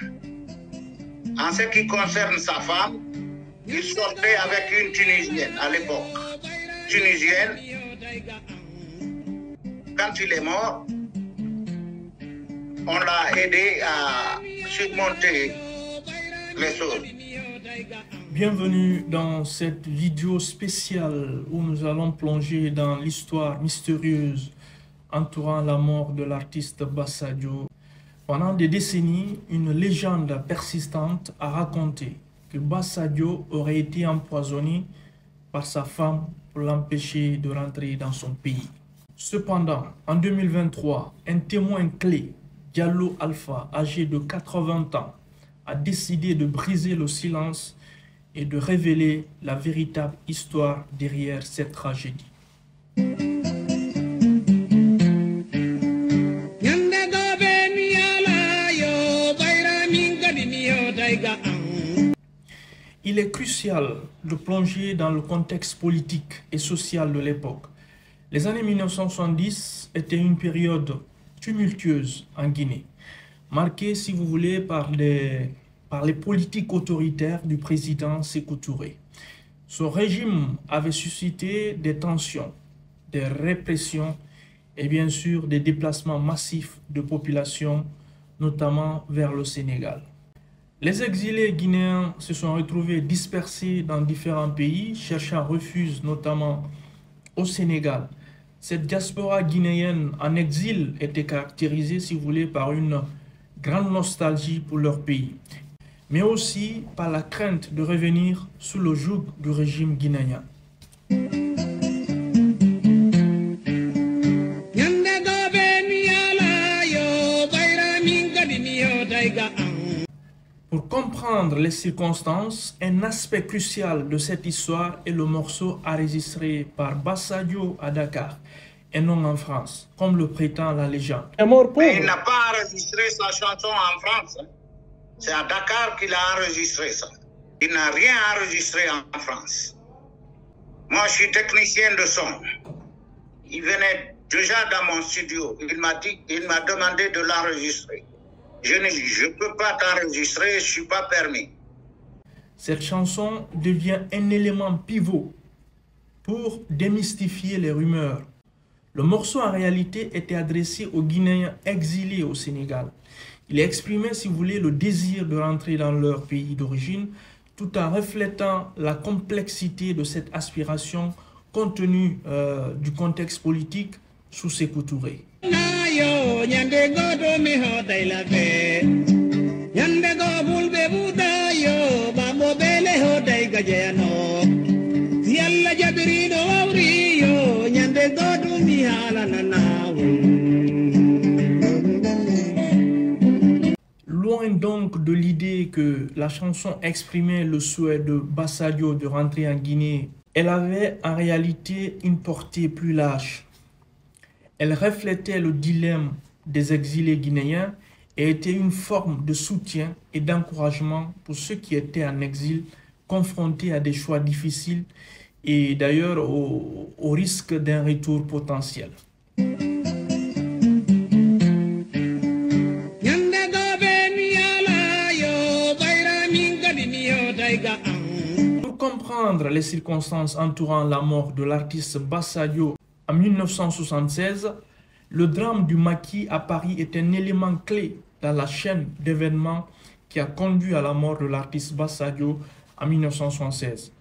En ce qui concerne sa femme, il sortait avec une Tunisienne à l'époque. Tunisienne, quand il est mort, on l'a aidé à surmonter les choses. Bienvenue dans cette vidéo spéciale où nous allons plonger dans l'histoire mystérieuse entourant la mort de l'artiste Bassadio. Pendant des décennies, une légende persistante a raconté que Bassadio aurait été empoisonné par sa femme pour l'empêcher de rentrer dans son pays. Cependant, en 2023, un témoin clé, Diallo Alpha, âgé de 80 ans, a décidé de briser le silence et de révéler la véritable histoire derrière cette tragédie. Il est crucial de plonger dans le contexte politique et social de l'époque. Les années 1970 étaient une période tumultueuse en Guinée, marquée, si vous voulez, par les politiques autoritaires du président Sékou Touré. Son régime avait suscité des tensions, des répressions et bien sûr des déplacements massifs de population, notamment vers le Sénégal. Les exilés guinéens se sont retrouvés dispersés dans différents pays, cherchant refuge notamment au Sénégal. Cette diaspora guinéenne en exil était caractérisée, si vous voulez, par une grande nostalgie pour leur pays, mais aussi par la crainte de revenir sous le joug du régime guinéen. Pour comprendre les circonstances, un aspect crucial de cette histoire est le morceau enregistré par Bassadio à Dakar et non en France, comme le prétend la légende. Mais il n'a pas enregistré sa chanson en France. C'est à Dakar qu'il a enregistré ça. Il n'a rien enregistré en France. Moi, je suis technicien de son. Il venait déjà dans mon studio. Il m'a demandé de l'enregistrer. Je ne peux pas t'enregistrer, je ne suis pas permis. Cette chanson devient un élément pivot pour démystifier les rumeurs. Le morceau en réalité était adressé aux Guinéens exilés au Sénégal. Il exprimait, si vous voulez, le désir de rentrer dans leur pays d'origine, tout en reflétant la complexité de cette aspiration compte tenu du contexte politique sous Sékou Touré. Loin donc de l'idée que la chanson exprimait le souhait de Bassadio de rentrer en Guinée, elle avait en réalité une portée plus large. Elle reflétait le dilemme des exilés guinéens et était une forme de soutien et d'encouragement pour ceux qui étaient en exil, confrontés à des choix difficiles et d'ailleurs au risque d'un retour potentiel. Pour comprendre les circonstances entourant la mort de l'artiste Bassadio en 1976, le drame du maquis à Paris est un élément clé dans la chaîne d'événements qui a conduit à la mort de l'artiste Bassadio en 1976.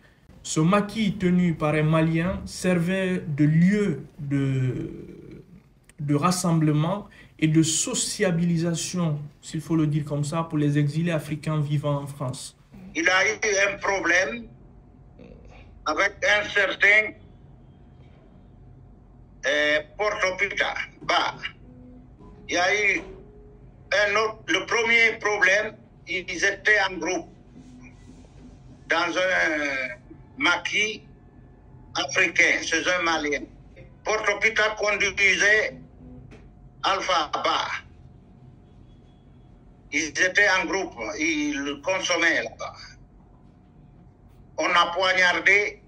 Ce maquis tenu par un Malien servait de lieu de rassemblement et de sociabilisation, s'il faut le dire comme ça, pour les exilés africains vivant en France. Il a eu un problème avec un certain Portopita. Il y a eu le premier problème, ils étaient en groupe dans un maquis africain, chez un Malien. Portopita conduisait Alpha Ba. Ils étaient en groupe, ils consommaient là-bas. On a poignardé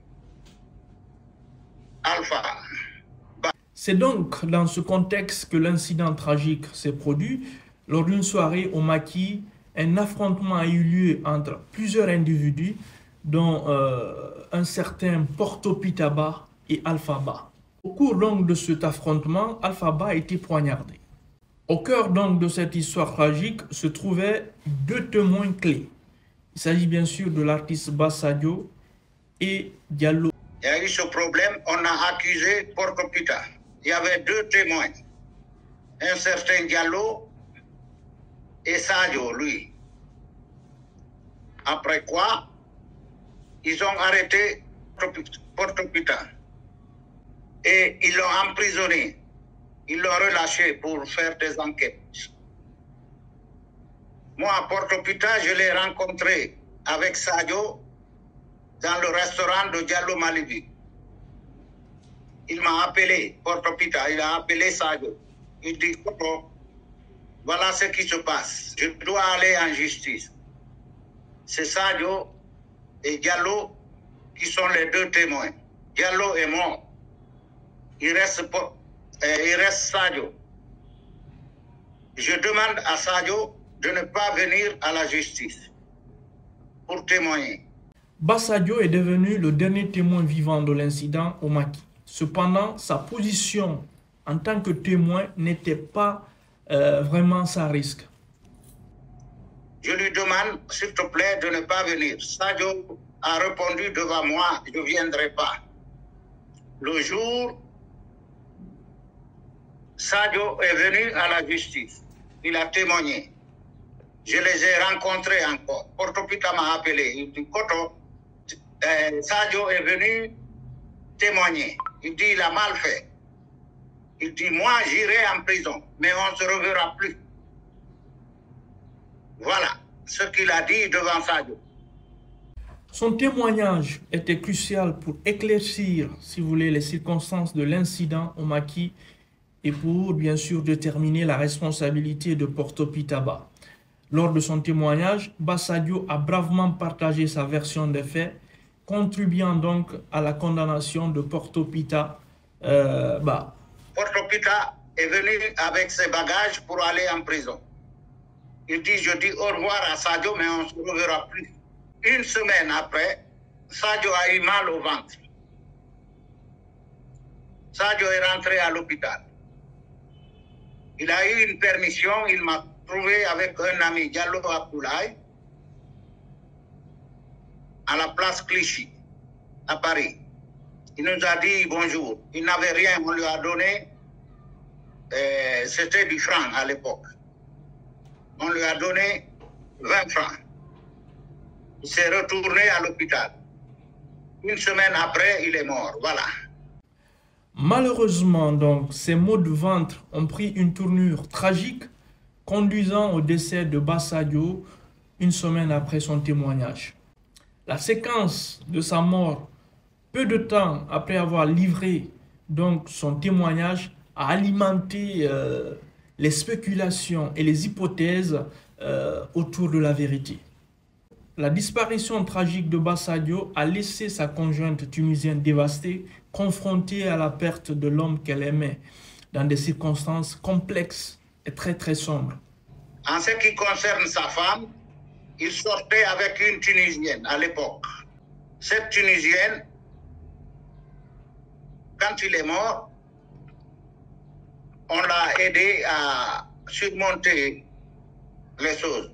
Alpha. C'est donc dans ce contexte que l'incident tragique s'est produit. Lors d'une soirée au maquis, un affrontement a eu lieu entre plusieurs individus, dont un certain Porto Pitaba et Alpha Ba. Au cours donc de cet affrontement, Alpha Ba a été poignardé. Au cœur donc de cette histoire tragique se trouvaient deux témoins clés. Il s'agit bien sûr de l'artiste Ba Sadio et Diallo. Il y a eu ce problème, on a accusé Porto Pita. Il y avait deux témoins, un certain Diallo et Sadio, lui. Après quoi, ils ont arrêté Porto Pita et ils l'ont emprisonné. Ils l'ont relâché pour faire des enquêtes. Moi, à Porto Pita, je l'ai rencontré avec Sadio dans le restaurant de Diallo Malibu. Il m'a appelé, Porto Pita, il a appelé Sadio. Il dit, voilà ce qui se passe. Je dois aller en justice. C'est Sadio et Diallo qui sont les deux témoins. Diallo est mort. Il reste Sadio. Je demande à Sadio de ne pas venir à la justice pour témoigner. Ba Sadio est devenu le dernier témoin vivant de l'incident au Maki. Cependant, sa position en tant que témoin n'était pas vraiment sans risque. Je lui demande, s'il te plaît, de ne pas venir. Sadio a répondu devant moi, je ne viendrai pas. Le jour, Sadio est venu à la justice. Il a témoigné. Je les ai rencontrés encore. Porto Pita m'a appelé. Il dit, Koto, Sadio est venu témoigner. Il dit, il a mal fait. Il dit, moi, j'irai en prison, mais on ne se reverra plus. Voilà ce qu'il a dit devant Sadio. Son témoignage était crucial pour éclaircir, si vous voulez, les circonstances de l'incident au Maki et pour, bien sûr, déterminer la responsabilité de Porto Pitaba. Lors de son témoignage, Ba Sadio a bravement partagé sa version des faits, contribuant donc à la condamnation de Porto Pita. Porto Pita est venu avec ses bagages pour aller en prison. Il dit, je dis au revoir à Sadio, mais on ne se reverra plus. Une semaine après, Sadio a eu mal au ventre. Sadio est rentré à l'hôpital. Il a eu une permission, il m'a trouvé avec un ami, Diallo Apoulaye, à la place Clichy, à Paris. Il nous a dit bonjour. Il n'avait rien, on lui a donné, c'était du franc à l'époque. On lui a donné 20 francs. Il s'est retourné à l'hôpital. Une semaine après, il est mort. Voilà. Malheureusement, donc, ces maux de ventre ont pris une tournure tragique, conduisant au décès de Ba Sadio une semaine après son témoignage. La séquence de sa mort, peu de temps après avoir livré donc son témoignage, a alimenté les spéculations et les hypothèses autour de la vérité. La disparition tragique de Ba Sadio a laissé sa conjointe tunisienne dévastée, confrontée à la perte de l'homme qu'elle aimait, dans des circonstances complexes et très sombres. En ce qui concerne sa femme, il sortait avec une Tunisienne à l'époque. Cette Tunisienne, quand il est mort, on l'a aidé à surmonter les choses.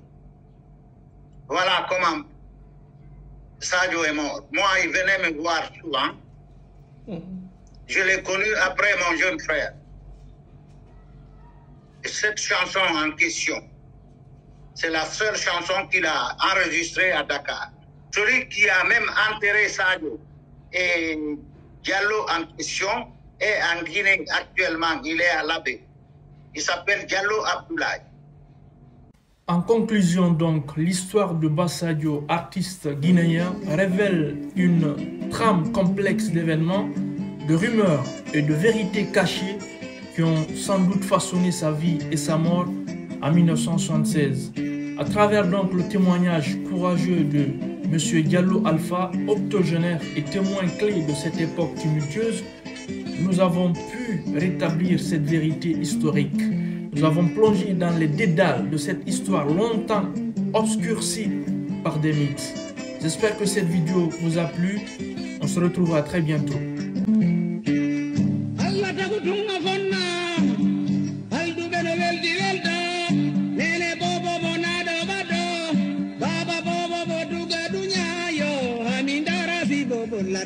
Voilà comment Sadio est mort. Moi, il venait me voir souvent. Je l'ai connu après mon jeune frère. Et cette chanson en question, c'est la seule chanson qu'il a enregistrée à Dakar. Celui qui a même enterré Sadio et Diallo en question est en Guinée actuellement. Il est à l'Abbé. Il s'appelle Diallo Abdoulaye. En conclusion donc, l'histoire de Ba Sadio, artiste guinéen, révèle une trame complexe d'événements, de rumeurs et de vérités cachées qui ont sans doute façonné sa vie et sa mort en 1976. À travers donc le témoignage courageux de M. Diallo Alpha, octogénaire et témoin clé de cette époque tumultueuse, nous avons pu rétablir cette vérité historique. Nous avons plongé dans les dédales de cette histoire longtemps obscurcis par des mythes. J'espère que cette vidéo vous a plu. On se retrouve à très bientôt. La